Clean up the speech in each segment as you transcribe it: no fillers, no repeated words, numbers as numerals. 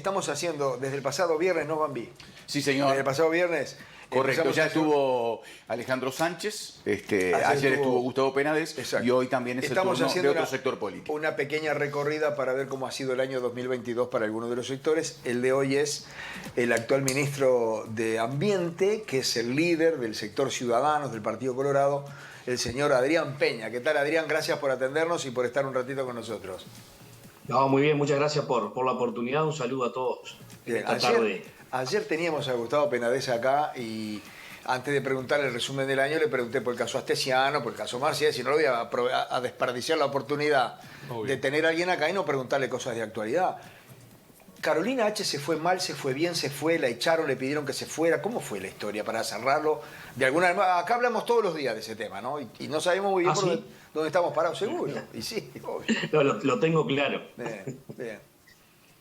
Estamos haciendo desde el pasado viernes, ¿no, Bambi? Sí, señor. Desde el pasado viernes. Correcto, ya estuvo Alejandro Sánchez, ayer estuvo Gustavo Penades. Exacto. Y hoy también es Estamos el turno de otro una, sector político. Una pequeña recorrida para ver cómo ha sido el año 2022 para algunos de los sectores. El de hoy es el actual ministro de Ambiente, que es el líder del sector Ciudadanos del Partido Colorado, el señor Adrián Peña. ¿Qué tal, Adrián? Gracias por atendernos y por estar un ratito con nosotros. No, muy bien, muchas gracias por la oportunidad. Un saludo a todos. Bien, ayer teníamos a Gustavo Penades acá y antes de preguntarle el resumen del año le pregunté por el caso Astesiano, por el caso Marcial, si no lo voy a desperdiciar la oportunidad de tener a alguien acá y no preguntarle cosas de actualidad. Carolina H. se fue mal, se fue bien, se fue, la echaron, le pidieron que se fuera. ¿Cómo fue la historia para cerrarlo? De alguna manera, acá hablamos todos los días de ese tema, ¿no? Y no sabemos muy bien dónde estamos parados, seguro. Y sí, obvio. No, lo tengo claro. Bien.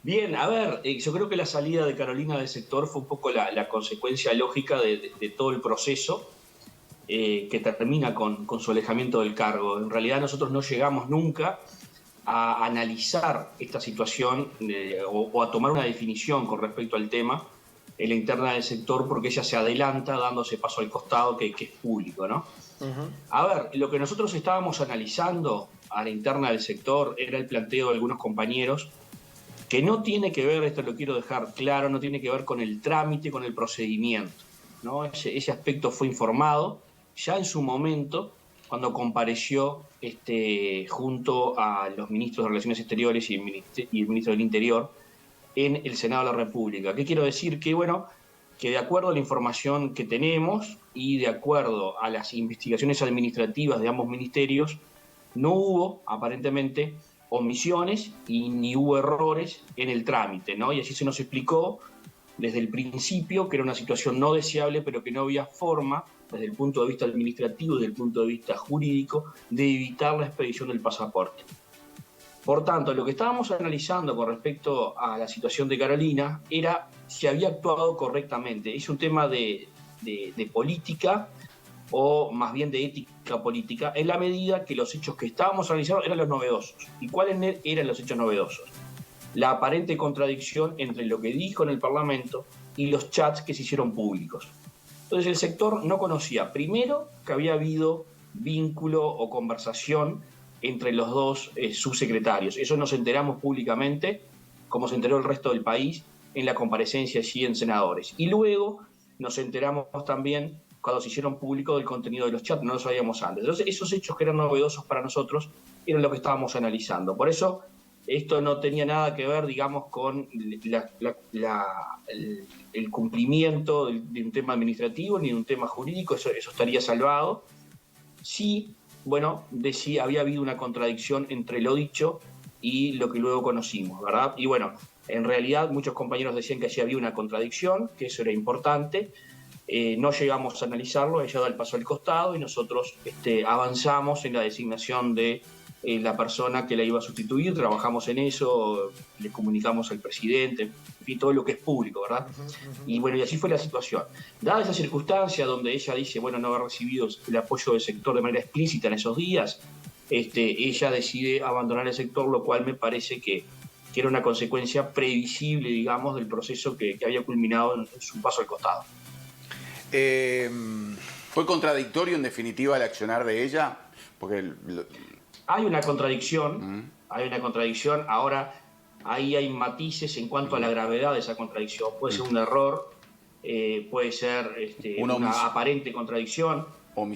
Bien, a ver, yo creo que la salida de Carolina del sector fue un poco la consecuencia lógica de todo el proceso que termina con su alejamiento del cargo. En realidad nosotros no llegamos nunca a analizar esta situación o a tomar una definición con respecto al tema en la interna del sector, porque ella se adelanta dándose paso al costado que es público, ¿no? A ver, lo que nosotros estábamos analizando a la interna del sector era el planteo de algunos compañeros que no tiene que ver, esto lo quiero dejar claro, no tiene que ver con el trámite, con el procedimiento, ¿no? Ese aspecto fue informado ya en su momento cuando compareció junto a los ministros de Relaciones Exteriores y el ministro del Interior en el Senado de la República. ¿Qué quiero decir? Que, bueno, que de acuerdo a la información que tenemos y de acuerdo a las investigaciones administrativas de ambos ministerios, no hubo, aparentemente, omisiones y ni hubo errores en el trámite, ¿no? Y así se nos explicó desde el principio que era una situación no deseable, pero que no había forma, desde el punto de vista administrativo y desde el punto de vista jurídico, de evitar la expedición del pasaporte. Por tanto, lo que estábamos analizando con respecto a la situación de Carolina era si había actuado correctamente. Es un tema de política, o más bien de ética política, en la medida que los hechos que estábamos analizando eran los novedosos. ¿Y cuáles eran los hechos novedosos? La aparente contradicción entre lo que dijo en el Parlamento y los chats que se hicieron públicos. Entonces el sector no conocía, primero, que había habido vínculo o conversación entre los dos subsecretarios. Eso nos enteramos públicamente, como se enteró el resto del país, en la comparecencia allí en senadores. Y luego nos enteramos también cuando se hicieron público del contenido de los chats, no lo sabíamos antes. Entonces, esos hechos que eran novedosos para nosotros eran lo que estábamos analizando. Por eso, esto no tenía nada que ver, digamos, con el cumplimiento de un tema administrativo ni de un tema jurídico, eso estaría salvado. Sí, bueno, había habido una contradicción entre lo dicho y lo que luego conocimos, ¿verdad? Y bueno, en realidad muchos compañeros decían que allí había una contradicción, que eso era importante. No llegamos a analizarlo, ella da el paso al costado y nosotros avanzamos en la designación de la persona que la iba a sustituir, trabajamos en eso, le comunicamos al presidente, en fin, todo lo que es público, ¿verdad? Y bueno, y así fue la situación. Dada esa circunstancia donde ella dice, bueno, no haber recibido el apoyo del sector de manera explícita en esos días, ella decide abandonar el sector, lo cual me parece que era una consecuencia previsible, digamos, del proceso que había culminado en su paso al costado. ¿Fue contradictorio en definitiva el accionar de ella? Porque hay una contradicción, ahora ahí hay matices en cuanto a la gravedad de esa contradicción. Puede ser un error, puede ser una aparente contradicción,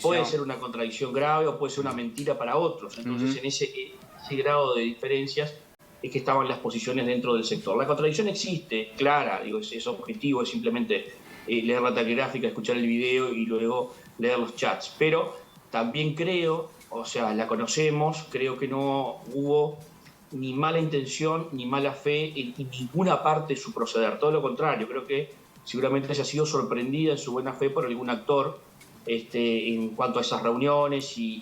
puede ser una contradicción grave o puede ser una mentira para otros. Entonces en ese grado de diferencias es que estaban las posiciones dentro del sector. La contradicción existe, clara, digo, es objetivo, es simplemente leer la taquigráfica, escuchar el video y luego leer los chats. Pero también creo, o sea, la conocemos, creo que no hubo ni mala intención ni mala fe en ninguna parte de su proceder. Todo lo contrario, creo que seguramente haya sido sorprendida en su buena fe por algún actor en cuanto a esas reuniones y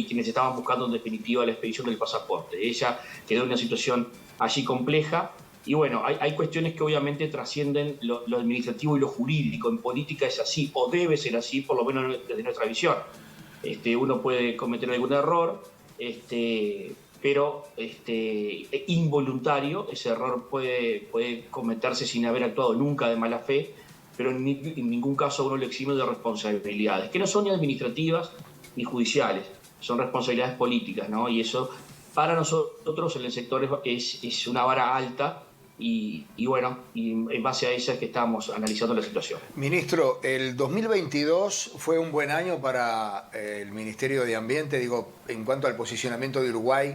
quienes estaban buscando en definitiva la expedición del pasaporte. Ella quedó en una situación allí compleja. Y bueno, hay cuestiones que obviamente trascienden lo administrativo y lo jurídico. En política es así, o debe ser así, por lo menos desde nuestra visión. Uno puede cometer algún error, pero involuntario. Ese error puede cometerse sin haber actuado nunca de mala fe, pero en ningún caso uno le exime de responsabilidades, que no son ni administrativas ni judiciales, son responsabilidades políticas, ¿no? Y eso para nosotros en el sector es una vara alta y bueno, y en base a esa es que estamos analizando la situación. Ministro, el 2022 fue un buen año para el Ministerio de Ambiente, digo, en cuanto al posicionamiento de Uruguay,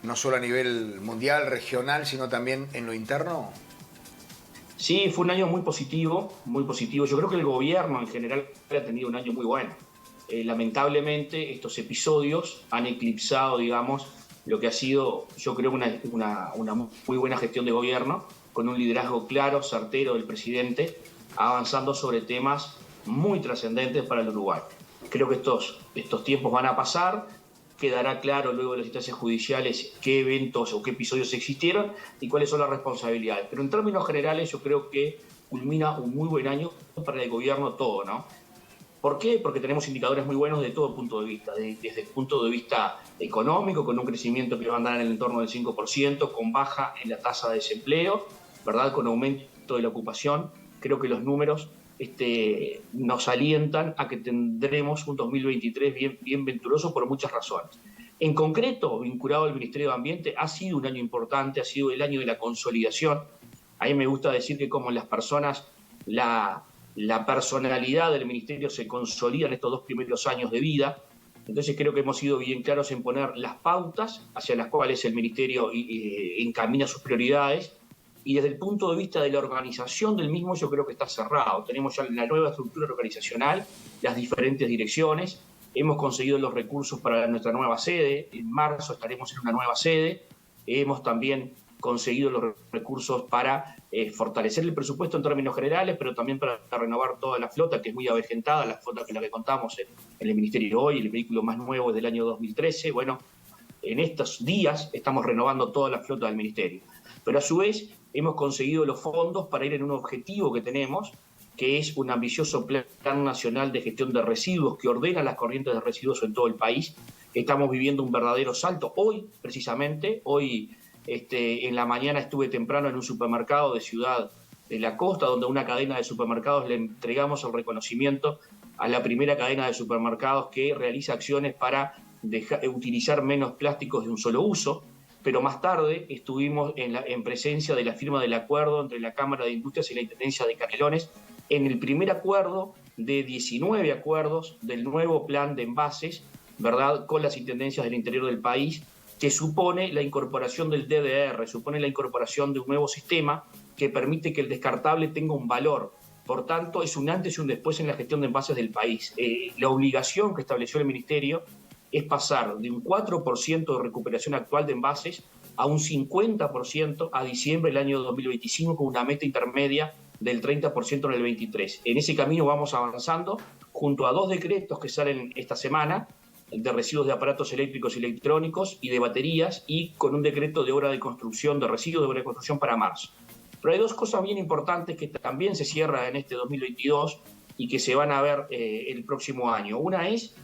no solo a nivel mundial, regional, sino también en lo interno. Sí, fue un año muy positivo, muy positivo. Yo creo que el gobierno en general ha tenido un año muy bueno. Lamentablemente estos episodios han eclipsado, digamos, lo que ha sido, yo creo, una muy buena gestión de gobierno, con un liderazgo claro, certero del presidente, avanzando sobre temas muy trascendentes para el Uruguay. Creo que estos tiempos van a pasar, quedará claro luego de las instancias judiciales qué eventos o qué episodios existieron y cuáles son las responsabilidades. Pero en términos generales yo creo que culmina un muy buen año para el gobierno todo, ¿no? ¿Por qué? Porque tenemos indicadores muy buenos de todo punto de vista, desde el punto de vista económico, con un crecimiento que va a andar en el entorno del 5%, con baja en la tasa de desempleo, ¿verdad? Con aumento de la ocupación. Creo que los números nos alientan a que tendremos un 2023 bien venturoso por muchas razones. En concreto, vinculado al Ministerio de Ambiente, ha sido un año importante, ha sido el año de la consolidación. A mí me gusta decir que como en las personas, la personalidad del Ministerio se consolida en estos 2 primeros años de vida. Entonces creo que hemos sido bien claros en poner las pautas hacia las cuales el Ministerio encamina sus prioridades, y desde el punto de vista de la organización del mismo yo creo que está cerrado. Tenemos ya la nueva estructura organizacional, las diferentes direcciones, hemos conseguido los recursos para nuestra nueva sede, en marzo estaremos en una nueva sede, hemos también conseguido los recursos para fortalecer el presupuesto en términos generales, pero también para renovar toda la flota, que es muy avejentada, la flota que la que contamos en el Ministerio hoy, el vehículo más nuevo es del año 2013. Bueno, en estos días estamos renovando toda la flota del Ministerio. Pero a su vez hemos conseguido los fondos para ir en un objetivo que tenemos, que es un ambicioso plan nacional de gestión de residuos que ordena las corrientes de residuos en todo el país. Estamos viviendo un verdadero salto. Hoy, precisamente, en la mañana estuve temprano en un supermercado de Ciudad de la Costa, donde a una cadena de supermercados le entregamos el reconocimiento a la primera cadena de supermercados que realiza acciones para utilizar menos plásticos de un solo uso. Pero más tarde estuvimos en presencia de la firma del acuerdo entre la Cámara de Industrias y la Intendencia de Canelones, en el primer acuerdo de 19 acuerdos del nuevo plan de envases, ¿verdad?, con las intendencias del interior del país, que supone la incorporación del DDR, supone la incorporación de un nuevo sistema que permite que el descartable tenga un valor. Por tanto, es un antes y un después en la gestión de envases del país. La obligación que estableció el Ministerio es pasar de un 4% de recuperación actual de envases a un 50% a diciembre del año 2025, con una meta intermedia del 30% en el 23. En ese camino vamos avanzando junto a 2 decretos que salen esta semana, de residuos de aparatos eléctricos y electrónicos y de baterías, y con un decreto de obra de construcción, de residuos de obra de construcción para marzo. Pero hay 2 cosas bien importantes que también se cierran en este 2022 y que se van a ver el próximo año. Una es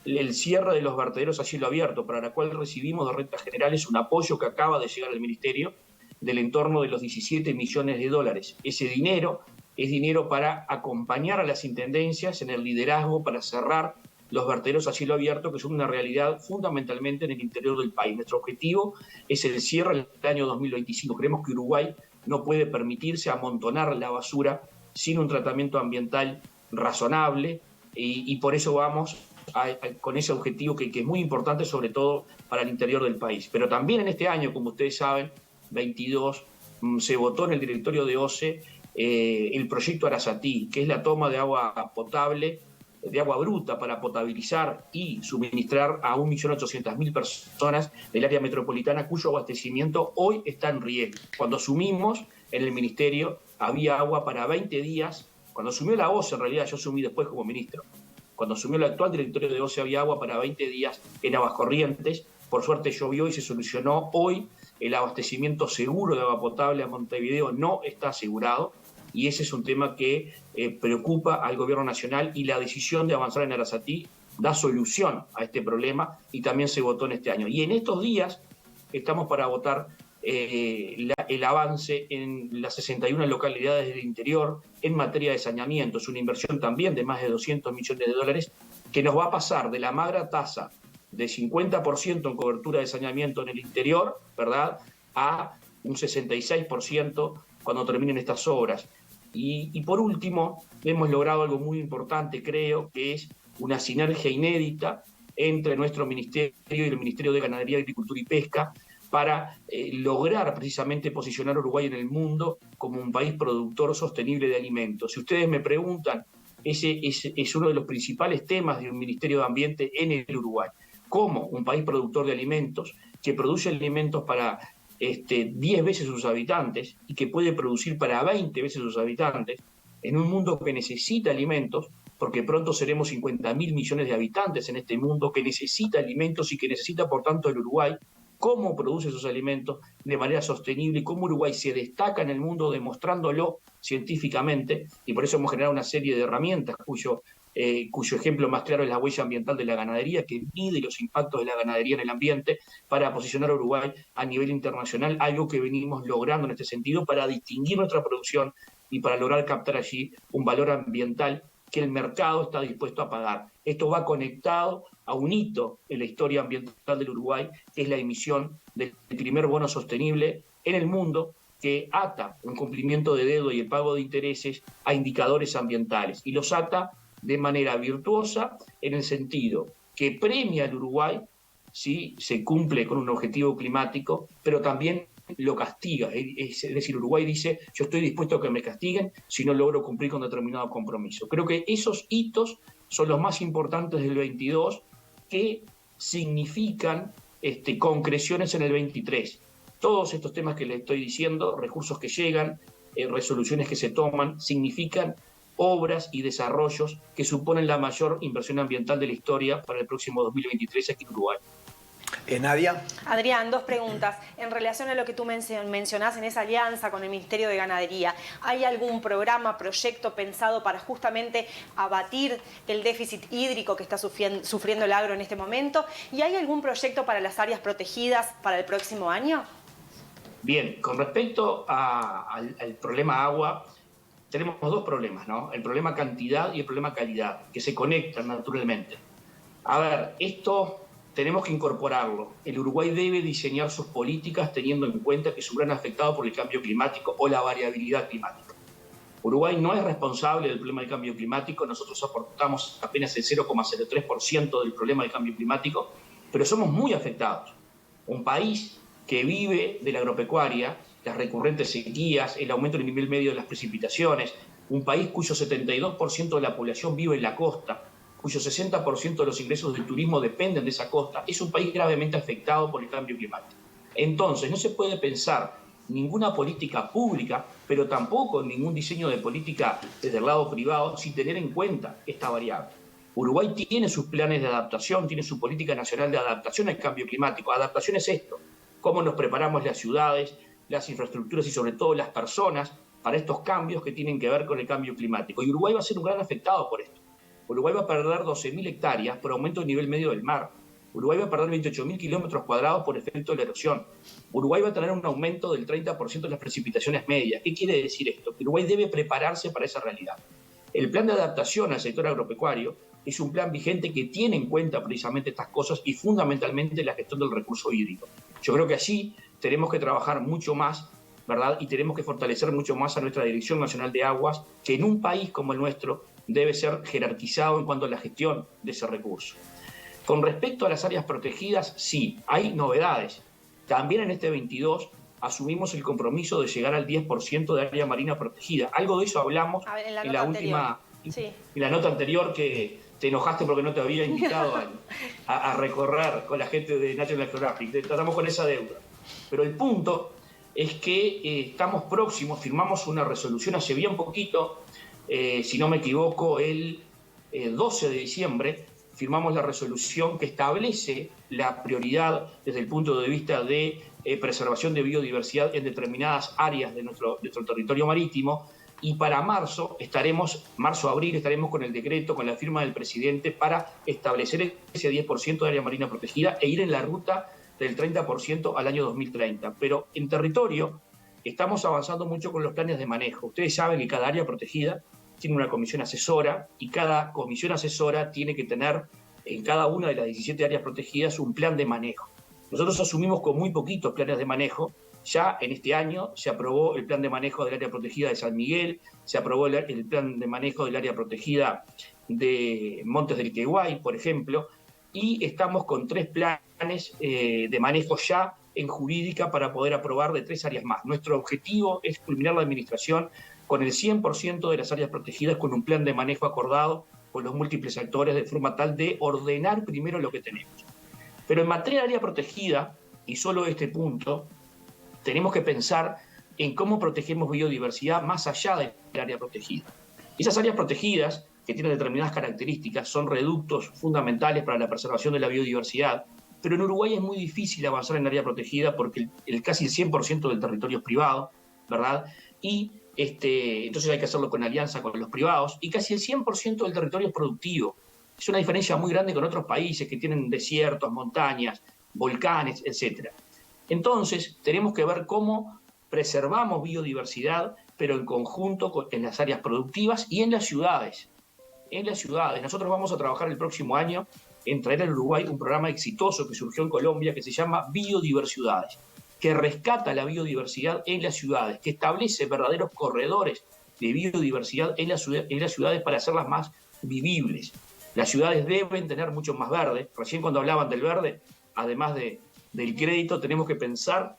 el cierre de los vertederos a cielo abierto, para la cual recibimos de Rentas Generales un apoyo que acaba de llegar al Ministerio del entorno de los 17 millones de dólares. Ese dinero es dinero para acompañar a las intendencias en el liderazgo para cerrar los vertederos a cielo abierto, que son una realidad fundamentalmente en el interior del país. Nuestro objetivo es el cierre del año 2025. Creemos que Uruguay no puede permitirse amontonar la basura sin un tratamiento ambiental razonable, y por eso vamos con ese objetivo que es muy importante, sobre todo para el interior del país. Pero también en este año, como ustedes saben, 22, se votó en el directorio de OCE el proyecto Arasatí, que es la toma de agua potable, de agua bruta, para potabilizar y suministrar a 1.800.000 personas del área metropolitana, cuyo abastecimiento hoy está en riesgo. Cuando asumimos en el Ministerio había agua para 20 días. Cuando asumió la OCE, en realidad yo asumí después como ministro, cuando asumió el actual directorio de OCE había agua para 20 días en Aguas Corrientes. Por suerte llovió y se solucionó. Hoy el abastecimiento seguro de agua potable a Montevideo no está asegurado, y ese es un tema que preocupa al gobierno nacional, y la decisión de avanzar en Arasatí da solución a este problema y también se votó en este año. Y en estos días estamos para votar el avance en las 61 localidades del interior en materia de saneamiento. Es una inversión también de más de 200 millones de dólares que nos va a pasar de la magra tasa de 50% en cobertura de saneamiento en el interior, ¿verdad?, a un 66% cuando terminen estas obras. Y por último, hemos logrado algo muy importante, creo, que es una sinergia inédita entre nuestro ministerio y el Ministerio de Ganadería, Agricultura y Pesca para lograr precisamente posicionar a Uruguay en el mundo como un país productor sostenible de alimentos. Si ustedes me preguntan, ese es uno de los principales temas de un Ministerio de Ambiente en el Uruguay. Como un país productor de alimentos, que produce alimentos para 10 veces sus habitantes y que puede producir para 20 veces sus habitantes, en un mundo que necesita alimentos, porque pronto seremos 50.000 millones de habitantes en este mundo que necesita alimentos y que necesita, por tanto, el Uruguay, cómo produce esos alimentos de manera sostenible y cómo Uruguay se destaca en el mundo demostrándolo científicamente, y por eso hemos generado una serie de herramientas cuyo ejemplo más claro es la huella ambiental de la ganadería, que mide los impactos de la ganadería en el ambiente para posicionar a Uruguay a nivel internacional, algo que venimos logrando en este sentido para distinguir nuestra producción y para lograr captar allí un valor ambiental que el mercado está dispuesto a pagar. Esto va conectado a un hito en la historia ambiental del Uruguay, que es la emisión del primer bono sostenible en el mundo, que ata un cumplimiento de deuda y el pago de intereses a indicadores ambientales, y los ata de manera virtuosa en el sentido que premia al Uruguay si se cumple con un objetivo climático, pero también lo castiga. Es decir, Uruguay dice, yo estoy dispuesto a que me castiguen si no logro cumplir con determinado compromiso. Creo que esos hitos son los más importantes del 22, que significan concreciones en el 23. Todos estos temas que les estoy diciendo, recursos que llegan, resoluciones que se toman, significan obras y desarrollos que suponen la mayor inversión ambiental de la historia para el próximo 2023 aquí en Uruguay. Nadia. Adrián, dos preguntas. En relación a lo que tú mencionás en esa alianza con el Ministerio de Ganadería, ¿hay algún programa, proyecto pensado para justamente abatir el déficit hídrico que está sufriendo el agro en este momento? ¿Y hay algún proyecto para las áreas protegidas para el próximo año? Bien, con respecto al problema agua, tenemos dos problemas, ¿no? El problema cantidad y el problema calidad, que se conectan naturalmente. A ver, esto tenemos que incorporarlo. El Uruguay debe diseñar sus políticas teniendo en cuenta que es un gran afectado por el cambio climático o la variabilidad climática. Uruguay no es responsable del problema del cambio climático, nosotros aportamos apenas el 0,03% del problema del cambio climático, pero somos muy afectados. Un país que vive de la agropecuaria, las recurrentes sequías, el aumento del nivel medio de las precipitaciones, un país cuyo 72% de la población vive en la costa, cuyo 60% de los ingresos del turismo dependen de esa costa, es un país gravemente afectado por el cambio climático. Entonces, no se puede pensar ninguna política pública, pero tampoco ningún diseño de política desde el lado privado sin tener en cuenta esta variable. Uruguay tiene sus planes de adaptación, tiene su política nacional de adaptación al cambio climático. Adaptación es esto, cómo nos preparamos las ciudades, las infraestructuras y sobre todo las personas para estos cambios que tienen que ver con el cambio climático. Y Uruguay va a ser un gran afectado por esto. Uruguay va a perder 12.000 hectáreas por aumento del nivel medio del mar. Uruguay va a perder 28.000 kilómetros cuadrados por efecto de la erosión. Uruguay va a tener un aumento del 30% de las precipitaciones medias. ¿Qué quiere decir esto? Que Uruguay debe prepararse para esa realidad. El plan de adaptación al sector agropecuario es un plan vigente que tiene en cuenta precisamente estas cosas y fundamentalmente la gestión del recurso hídrico. Yo creo que allí tenemos que trabajar mucho más, ¿verdad? Y tenemos que fortalecer mucho más a nuestra Dirección Nacional de Aguas, que en un país como el nuestro debe ser jerarquizado en cuanto a la gestión de ese recurso. Con respecto a las áreas protegidas, sí, hay novedades. También en este 22 asumimos el compromiso de llegar al 10% de área marina protegida. Algo de eso hablamos en la última, sí, en la nota anterior, que te enojaste porque no te había invitado a recorrer con la gente de National Geographic. Tratamos con esa deuda. Pero el punto es que estamos próximos, firmamos una resolución hace bien poquito, si no me equivoco, el 12 de diciembre, firmamos la resolución que establece la prioridad desde el punto de vista de preservación de biodiversidad en determinadas áreas de nuestro territorio marítimo, y para marzo-abril estaremos con el decreto, con la firma del presidente para establecer ese 10% de área marina protegida e ir en la ruta del 30% al año 2030. Pero en territorio estamos avanzando mucho con los planes de manejo. Ustedes saben que cada área protegida tiene una comisión asesora y cada comisión asesora tiene que tener en cada una de las 17 áreas protegidas un plan de manejo. Nosotros asumimos con muy poquitos planes de manejo. Ya en este año se aprobó el plan de manejo del área protegida de San Miguel, se aprobó el plan de manejo del área protegida de Montes del Queguay, por ejemplo, y estamos con 3 planes de manejo ya en jurídica para poder aprobar de 3 áreas más. Nuestro objetivo es culminar la administración con el 100% de las áreas protegidas con un plan de manejo acordado con los múltiples actores de forma tal de ordenar primero lo que tenemos. Pero en materia de área protegida, y solo este punto, tenemos que pensar en cómo protegemos biodiversidad más allá del área protegida. Esas áreas protegidas, que tienen determinadas características, son reductos fundamentales para la preservación de la biodiversidad, pero en Uruguay es muy difícil avanzar en área protegida porque casi el 100% del territorio es privado, ¿verdad? Y entonces hay que hacerlo con alianza con los privados, y casi el 100% del territorio es productivo. Es una diferencia muy grande con otros países que tienen desiertos, montañas, volcanes, etc. Entonces, tenemos que ver cómo preservamos biodiversidad, pero en conjunto en las áreas productivas y en las ciudades. En las ciudades. Nosotros vamos a trabajar el próximo año en traer al Uruguay un programa exitoso que surgió en Colombia que se llama Biodiversidades, que rescata la biodiversidad en las ciudades, que establece verdaderos corredores de biodiversidad en las ciudades para hacerlas más vivibles. Las ciudades deben tener mucho más verde. Recién cuando hablaban del verde, además del crédito, tenemos que pensar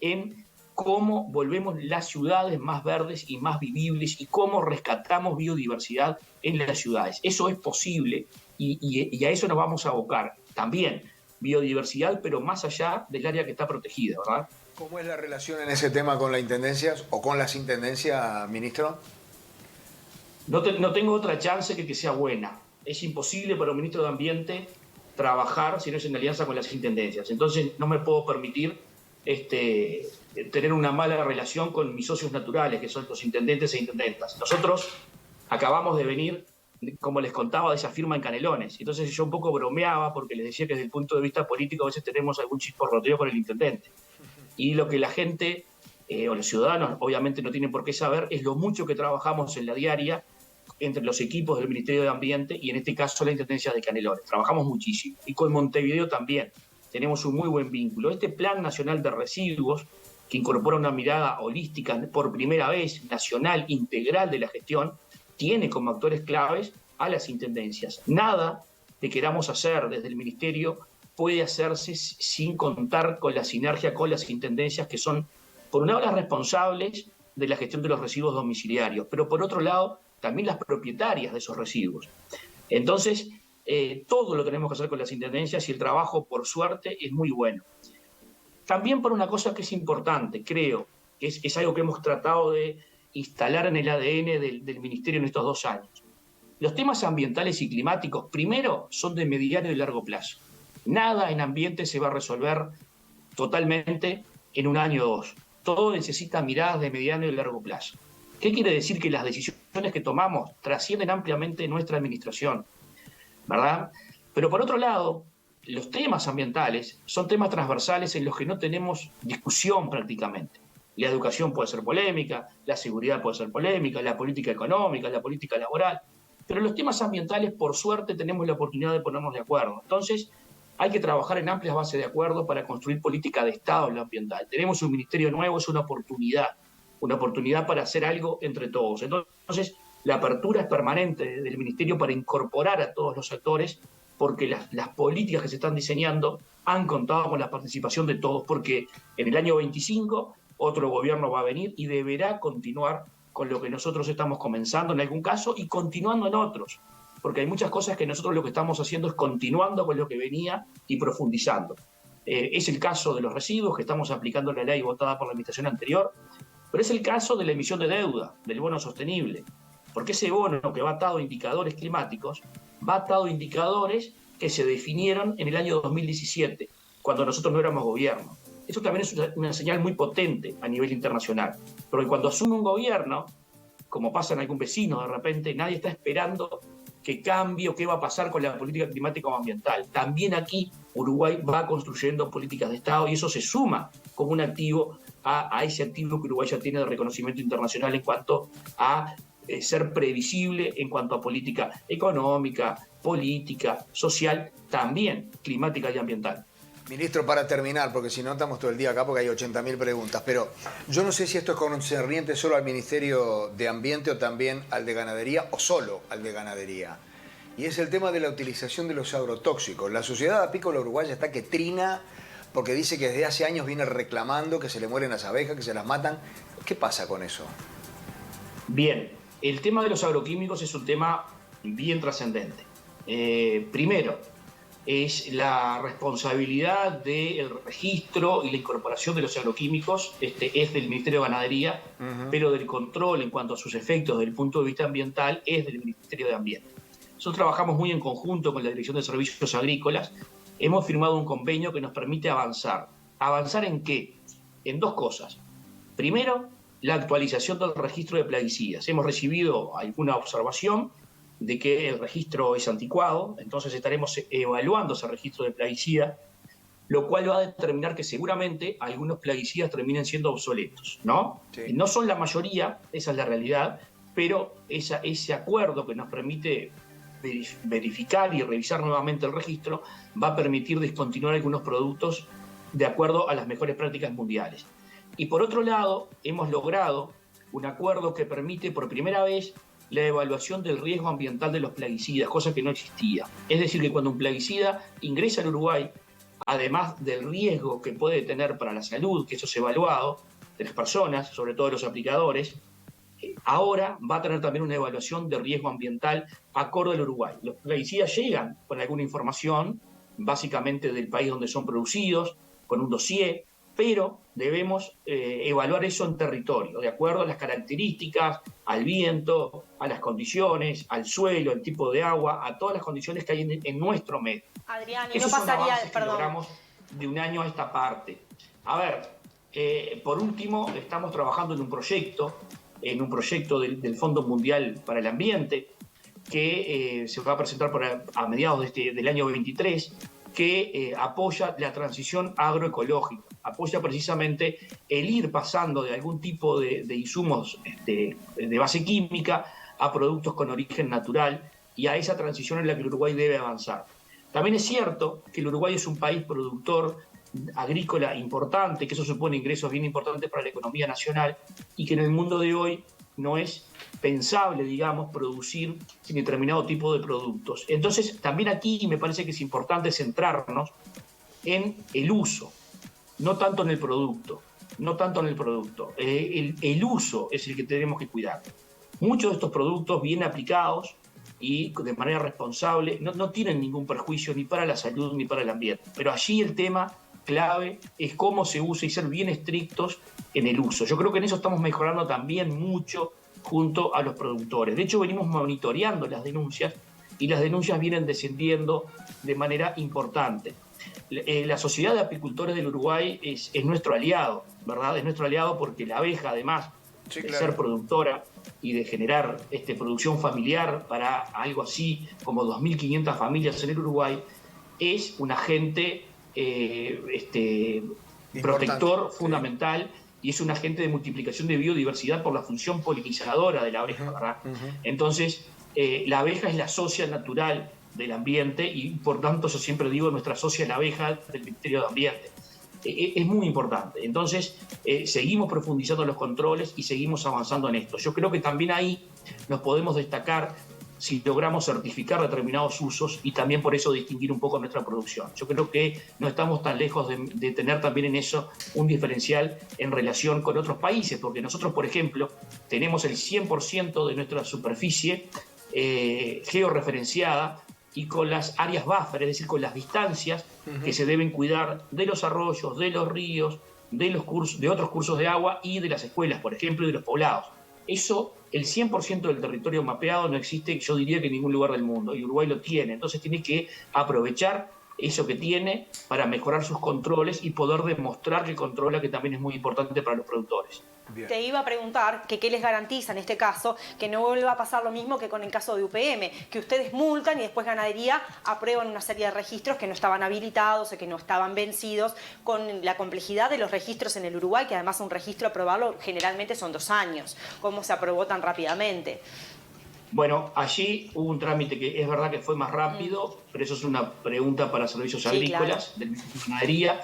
en cómo volvemos las ciudades más verdes y más vivibles y cómo rescatamos biodiversidad en las ciudades. Eso es posible y a eso nos vamos a abocar. También biodiversidad, pero más allá del área que está protegida, ¿verdad? ¿Cómo es la relación en ese tema con las intendencias o con las intendencias, ministro? No tengo otra chance que sea buena. Es imposible para un ministro de Ambiente trabajar si no es en alianza con las intendencias. Entonces no me puedo permitir tener una mala relación con mis socios naturales, que son los intendentes e intendentas. Nosotros acabamos de venir, como les contaba, de esa firma en Canelones. Entonces yo un poco bromeaba porque les decía que desde el punto de vista político a veces tenemos algún chisporroteo con el intendente. Y lo que la gente o los ciudadanos obviamente no tienen por qué saber es lo mucho que trabajamos en la diaria entre los equipos del Ministerio de Ambiente y en este caso la Intendencia de Canelones. Trabajamos muchísimo. Y con Montevideo también tenemos un muy buen vínculo. Este Plan Nacional de Residuos, que incorpora una mirada holística por primera vez, nacional, integral de la gestión, tiene como actores claves a las intendencias. Nada que queramos hacer desde el Ministerio puede hacerse sin contar con la sinergia con las intendencias, que son, por un lado, las responsables de la gestión de los residuos domiciliarios, pero por otro lado, también las propietarias de esos residuos. Entonces, todo lo tenemos que hacer con las intendencias y el trabajo, por suerte, es muy bueno. También por una cosa que es importante, creo, que es algo que hemos tratado de instalar en el ADN del Ministerio en estos 2 años. Los temas ambientales y climáticos, primero, son de mediano y largo plazo. Nada en ambiente se va a resolver totalmente en 1 año o 2. Todo necesita miradas de mediano y largo plazo. ¿Qué quiere decir? Que las decisiones que tomamos trascienden ampliamente nuestra administración, ¿verdad? Pero por otro lado, los temas ambientales son temas transversales en los que no tenemos discusión prácticamente. La educación puede ser polémica, la seguridad puede ser polémica, la política económica, la política laboral, pero los temas ambientales, por suerte, tenemos la oportunidad de ponernos de acuerdo. Entonces, hay que trabajar en amplias bases de acuerdo para construir política de Estado en lo ambiental. Tenemos un ministerio nuevo, es una oportunidad para hacer algo entre todos. Entonces, la apertura es permanente del ministerio para incorporar a todos los actores, porque las políticas que se están diseñando han contado con la participación de todos, porque en el año 25 otro gobierno va a venir y deberá continuar con lo que nosotros estamos comenzando en algún caso y continuando en otros, porque hay muchas cosas que nosotros lo que estamos haciendo es continuando con lo que venía y profundizando. Es el caso de los residuos, que estamos aplicando la ley votada por la administración anterior, pero es el caso de la emisión de deuda, del bono sostenible, porque ese bono que va atado a indicadores climáticos, va atado a indicadores que se definieron en el año 2017, cuando nosotros no éramos gobierno. Eso también es una señal muy potente a nivel internacional, porque cuando asume un gobierno, como pasa en algún vecino de repente, nadie está esperando que cambie o qué va a pasar con la política climática o ambiental. También aquí Uruguay va construyendo políticas de Estado y eso se suma como un activo a ese activo que Uruguay ya tiene de reconocimiento internacional en cuanto a ser previsible en cuanto a política económica, política, social, también climática y ambiental. Ministro, para terminar, porque si no estamos todo el día acá porque hay 80.000 preguntas, pero yo no sé si esto es concerniente solo al Ministerio de Ambiente o también al de Ganadería o solo al de Ganadería. Y es el tema de la utilización de los agrotóxicos. La Sociedad Apícola Uruguaya está que trina porque dice que desde hace años viene reclamando que se le mueren las abejas, que se las matan. ¿Qué pasa con eso? Bien, el tema de los agroquímicos es un tema bien trascendente. Primero, es la responsabilidad del registro y la incorporación de los agroquímicos, es del Ministerio de Ganadería, pero del control en cuanto a sus efectos desde el punto de vista ambiental es del Ministerio de Ambiente. Nosotros trabajamos muy en conjunto con la Dirección de Servicios Agrícolas. Hemos firmado un convenio que nos permite avanzar. ¿Avanzar en qué? En dos cosas. Primero, la actualización del registro de plaguicidas. Hemos recibido alguna observación de que el registro es anticuado, entonces estaremos evaluando ese registro de plaguicidas, lo cual va a determinar que seguramente algunos plaguicidas terminen siendo obsoletos, ¿no? Sí. No son la mayoría, esa es la realidad, pero ese acuerdo que nos permite verificar y revisar nuevamente el registro va a permitir descontinuar algunos productos de acuerdo a las mejores prácticas mundiales. Y por otro lado, hemos logrado un acuerdo que permite por primera vez la evaluación del riesgo ambiental de los plaguicidas, cosa que no existía. Es decir, que cuando un plaguicida ingresa al Uruguay, además del riesgo que puede tener para la salud, que eso es evaluado, de las personas, sobre todo de los aplicadores, ahora va a tener también una evaluación de riesgo ambiental acorde al Uruguay. Los plaguicidas llegan con alguna información, básicamente del país donde son producidos, con un dossier, pero debemos evaluar eso en territorio, de acuerdo a las características, al viento, a las condiciones, al suelo, al tipo de agua, a todas las condiciones que hay en nuestro medio. Adrián, y no pasaría, que logramos de un año a esta parte. A ver, por último, estamos trabajando en un proyecto del Fondo Mundial para el Ambiente, que se va a presentar a mediados del año 23, que apoya la transición agroecológica, apoya precisamente el ir pasando de algún tipo de insumos de base química a productos con origen natural y a esa transición en la que el Uruguay debe avanzar. También es cierto que el Uruguay es un país productor agrícola importante, que eso supone ingresos bien importantes para la economía nacional y que en el mundo de hoy no es pensable, digamos, producir determinado tipo de productos. Entonces, también aquí me parece que es importante centrarnos en el uso, no tanto en el producto, el uso es el que tenemos que cuidar. Muchos de estos productos bien aplicados y de manera responsable no tienen ningún perjuicio ni para la salud ni para el ambiente, pero allí el tema clave es cómo se usa y ser bien estrictos en el uso. Yo creo que en eso estamos mejorando también mucho junto a los productores. De hecho, venimos monitoreando las denuncias y las denuncias vienen descendiendo de manera importante. La Sociedad de Apicultores del Uruguay es nuestro aliado, ¿verdad? Es nuestro aliado porque la abeja, además de ser productora y de generar producción familiar para algo así como 2.500 familias en el Uruguay, es un agente protector fundamental. Sí. Y es un agente de multiplicación de biodiversidad por la función polinizadora de la abeja, ¿verdad? Entonces, la abeja es la socia natural del ambiente y, por tanto, yo siempre digo nuestra socia la abeja del Ministerio de Ambiente. Es muy importante. Entonces, seguimos profundizando los controles y seguimos avanzando en esto. Yo creo que también ahí nos podemos destacar si logramos certificar determinados usos y también por eso distinguir un poco nuestra producción. Yo creo que no estamos tan lejos de tener también en eso un diferencial en relación con otros países, porque nosotros, por ejemplo, tenemos el 100% de nuestra superficie georreferenciada y con las áreas buffer, es decir, con las distancias que se deben cuidar de los arroyos, de los ríos, de otros cursos de agua y de las escuelas, por ejemplo, y de los poblados. Eso, el 100% del territorio mapeado no existe, yo diría que en ningún lugar del mundo, y Uruguay lo tiene. Entonces tiene que aprovechar eso que tiene para mejorar sus controles y poder demostrar que controla, que también es muy importante para los productores. Bien. Te iba a preguntar que qué les garantiza en este caso que no vuelva a pasar lo mismo que con el caso de UPM, que ustedes multan y después Ganadería aprueban una serie de registros que no estaban habilitados o que no estaban vencidos, con la complejidad de los registros en el Uruguay, que además un registro aprobarlo generalmente son 2 años. ¿Cómo se aprobó tan rápidamente? Bueno, allí hubo un trámite que es verdad que fue más rápido, pero eso es una pregunta para servicios agrícolas, claro, del Ministerio de Ganadería.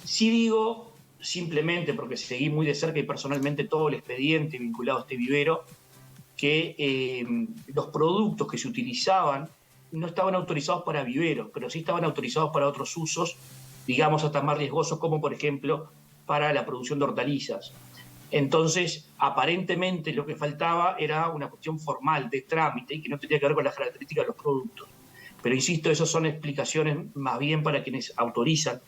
Sí digo, simplemente porque seguí muy de cerca y personalmente todo el expediente vinculado a este vivero, que los productos que se utilizaban no estaban autorizados para viveros, pero sí estaban autorizados para otros usos, digamos hasta más riesgosos, como por ejemplo para la producción de hortalizas. Entonces, aparentemente lo que faltaba era una cuestión formal de trámite y que no tenía que ver con las características de los productos. Pero insisto, esas son explicaciones más bien para quienes autorizan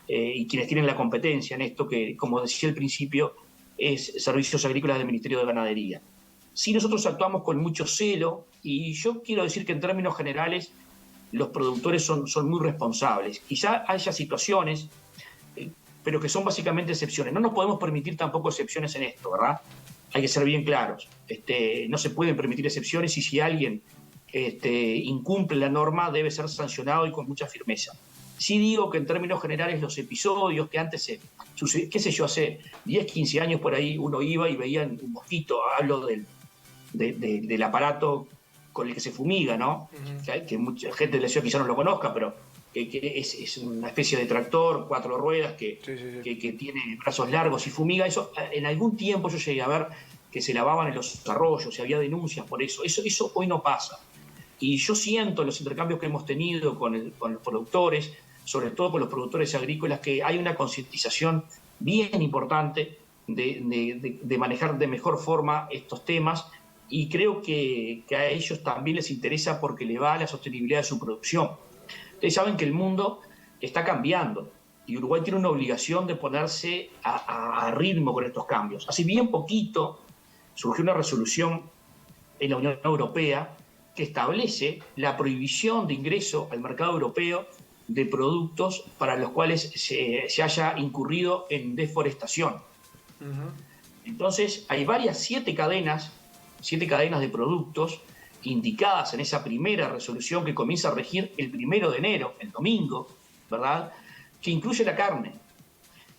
y quienes tienen la competencia en esto, que, como decía al principio, es Servicios Agrícolas del Ministerio de Ganadería. Sí, nosotros actuamos con mucho celo y yo quiero decir que en términos generales los productores son muy responsables. Quizá haya situaciones, pero que son básicamente excepciones. No nos podemos permitir tampoco excepciones en esto, ¿verdad? Hay que ser bien claros. No se pueden permitir excepciones y si alguien incumple la norma debe ser sancionado y con mucha firmeza. Sí digo que en términos generales los episodios que antes qué sé yo, hace 10, 15 años por ahí uno iba y veía un mosquito, hablo del aparato con el que se fumiga, ¿no? Que mucha gente de la ciudad quizá no lo conozca, pero que es una especie de tractor, 4 ruedas, que tiene brazos largos y fumiga. Eso, en algún tiempo yo llegué a ver que se lavaban en los arroyos y había denuncias por eso. Eso hoy no pasa. Y yo siento en los intercambios que hemos tenido con los productores, sobre todo con los productores agrícolas, que hay una concientización bien importante de manejar de mejor forma estos temas, y creo que a ellos también les interesa porque le va a la sostenibilidad de su producción. Ustedes saben que el mundo está cambiando y Uruguay tiene una obligación de ponerse a ritmo con estos cambios. Hace bien poquito surgió una resolución en la Unión Europea que establece la prohibición de ingreso al mercado europeo de productos para los cuales se haya incurrido en deforestación. Entonces, hay 7 cadenas de productos indicadas en esa primera resolución que comienza a regir el 1 de enero, el domingo, ¿verdad?, que incluye la carne.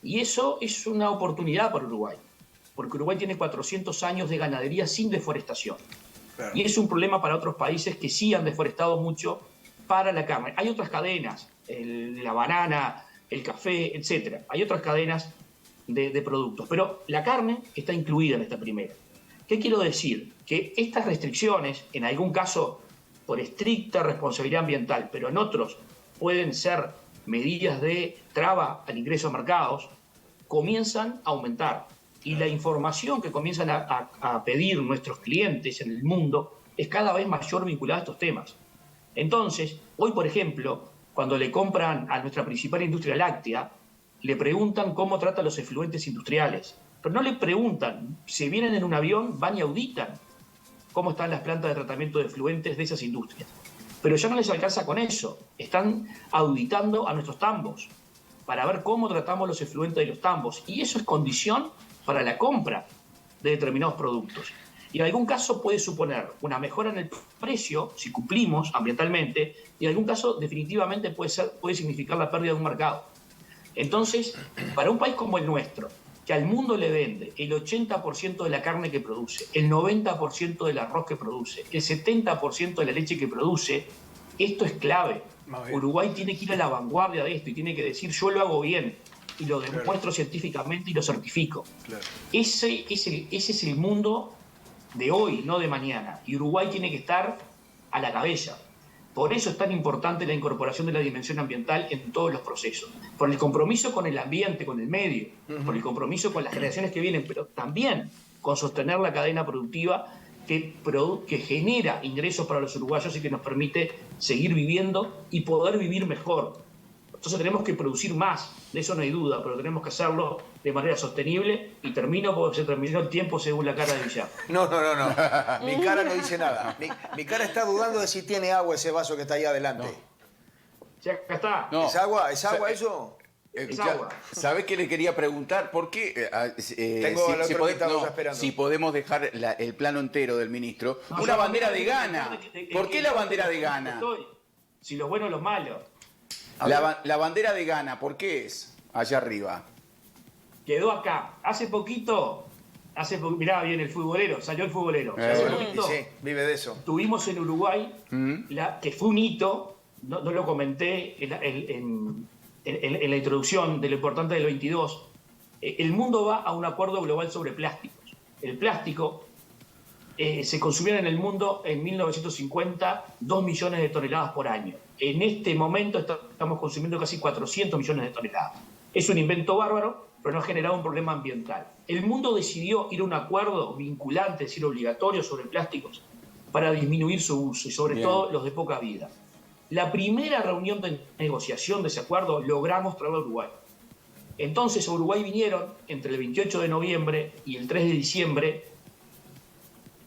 Y eso es una oportunidad para Uruguay, porque Uruguay tiene 400 años de ganadería sin deforestación. Claro. Y es un problema para otros países que sí han deforestado mucho para la carne. Hay otras cadenas, la banana, el café, etc. Hay otras cadenas de productos, pero la carne está incluida en esta primera. ¿Qué quiero decir? Que estas restricciones, en algún caso por estricta responsabilidad ambiental, pero en otros pueden ser medidas de traba al ingreso a mercados, comienzan a aumentar. Y la información que comienzan a pedir nuestros clientes en el mundo es cada vez mayor vinculada a estos temas. Entonces, hoy, por ejemplo, cuando le compran a nuestra principal industria láctea, le preguntan cómo trata los efluentes industriales. Pero no le preguntan, si vienen en un avión, van y auditan cómo están las plantas de tratamiento de efluentes de esas industrias. Pero ya no les alcanza con eso. Están auditando a nuestros tambos para ver cómo tratamos los efluentes de los tambos. Y eso es condición para la compra de determinados productos. Y en algún caso puede suponer una mejora en el precio, si cumplimos ambientalmente, y en algún caso definitivamente puede significar la pérdida de un mercado. Entonces, para un país como el nuestro, que al mundo le vende el 80% de la carne que produce, el 90% del arroz que produce, el 70% de la leche que produce, esto es clave. Uruguay tiene que ir a la vanguardia de esto y tiene que decir, yo lo hago bien, y lo demuestro científicamente y lo certifico. Claro. Ese es el mundo de hoy, no de mañana. Y Uruguay tiene que estar a la cabeza. Por eso es tan importante la incorporación de la dimensión ambiental en todos los procesos. Por el compromiso con el ambiente, con el medio, por el compromiso con las generaciones que vienen, pero también con sostener la cadena productiva que genera ingresos para los uruguayos y que nos permite seguir viviendo y poder vivir mejor. Entonces tenemos que producir más, de eso no hay duda, pero tenemos que hacerlo de manera sostenible. Y termino porque se terminó el tiempo según la cara de Villar. No. Mi cara no dice nada. Mi cara está dudando de si tiene agua ese vaso que está ahí adelante. No. Sí, acá está. No. ¿Es agua? ¿Es agua eso? Es agua. ¿Sabés qué le quería preguntar? ¿Por qué? Tengo al otro invitado ya esperando. Si podemos dejar el plano entero del ministro. No, una yo bandera de también- Ghana. ¿Por qué la bandera de Ghana? Si los buenos o los malos. La bandera de Ghana, ¿por qué es allá arriba? Quedó acá. Hace poquito, mirá bien el futbolero, salió el futbolero. Hace Bueno, y poquito sí, vive de eso. tuvimos en Uruguay, que fue un hito, no lo comenté en la introducción de lo importante del 22. El mundo va a un acuerdo global sobre plásticos. El plástico se consumía en el mundo en 1950 2 millones de toneladas por año. En este momento estamos consumiendo casi 400 millones de toneladas. Es un invento bárbaro, pero no ha generado un problema ambiental. El mundo decidió ir a un acuerdo vinculante, es decir, obligatorio sobre plásticos, para disminuir su uso y sobre todo los de poca vida. La primera reunión de negociación de ese acuerdo logramos traerlo a Uruguay. Entonces a Uruguay vinieron entre el 28 de noviembre y el 3 de diciembre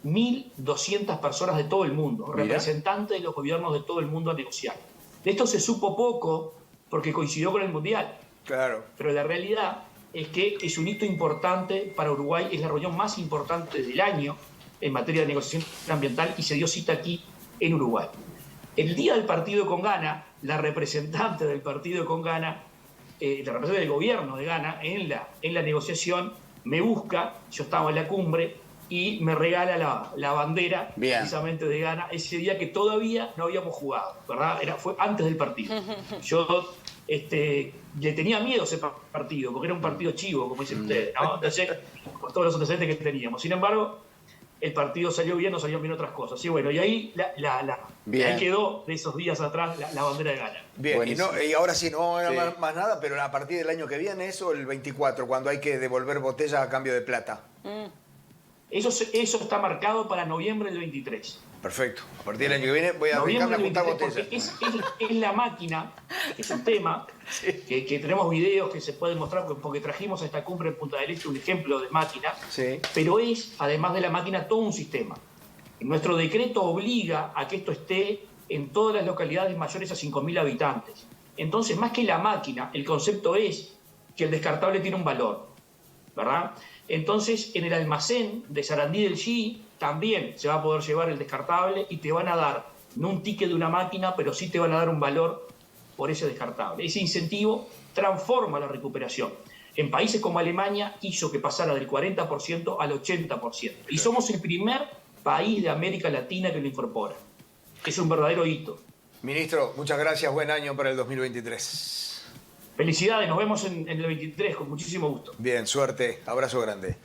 1.200 personas de todo el mundo, representantes de los gobiernos de todo el mundo a negociar. De esto se supo poco porque coincidió con el Mundial. Claro. Pero la realidad es que es un hito importante para Uruguay, es la reunión más importante del año en materia de negociación ambiental y se dio cita aquí en Uruguay. El día del partido con Ghana, la representante del partido con Ghana, la representante del gobierno de Ghana en la negociación, me busca, yo estaba en la cumbre, y me regala la bandera precisamente de Ghana ese día que todavía no habíamos jugado, ¿verdad? Fue antes del partido. Yo le tenía miedo a ese partido, porque era un partido chivo, como dicen ustedes, ¿no? Entonces, por todos los antecedentes que teníamos. Sin embargo, el partido salió bien, no salieron bien otras cosas. Y bueno, y ahí, ahí quedó de esos días atrás la bandera de Ghana. Bien, y ahora sí, no va a haber más nada, pero a partir del año que viene, eso el 24, cuando hay que devolver botellas a cambio de plata. Eso está marcado para noviembre del 23. Perfecto. A partir del año que viene voy a dedicarme a juntar botellas. Es la máquina, es un tema que tenemos videos que se pueden mostrar porque trajimos a esta cumbre en Punta del Este un ejemplo de máquina, pero es, además de la máquina, todo un sistema. Nuestro decreto obliga a que esto esté en todas las localidades mayores a 5.000 habitantes. Entonces, más que la máquina, el concepto es que el descartable tiene un valor, ¿verdad? Entonces, en el almacén de Sarandí del G también se va a poder llevar el descartable y te van a dar, no un ticket de una máquina, pero sí te van a dar un valor por ese descartable. Ese incentivo transforma la recuperación. En países como Alemania hizo que pasara del 40% al 80%. Y somos el primer país de América Latina que lo incorpora. Es un verdadero hito. Ministro, muchas gracias. Buen año para el 2023. Felicidades, nos vemos en el 23 con muchísimo gusto. Bien, suerte. Abrazo grande.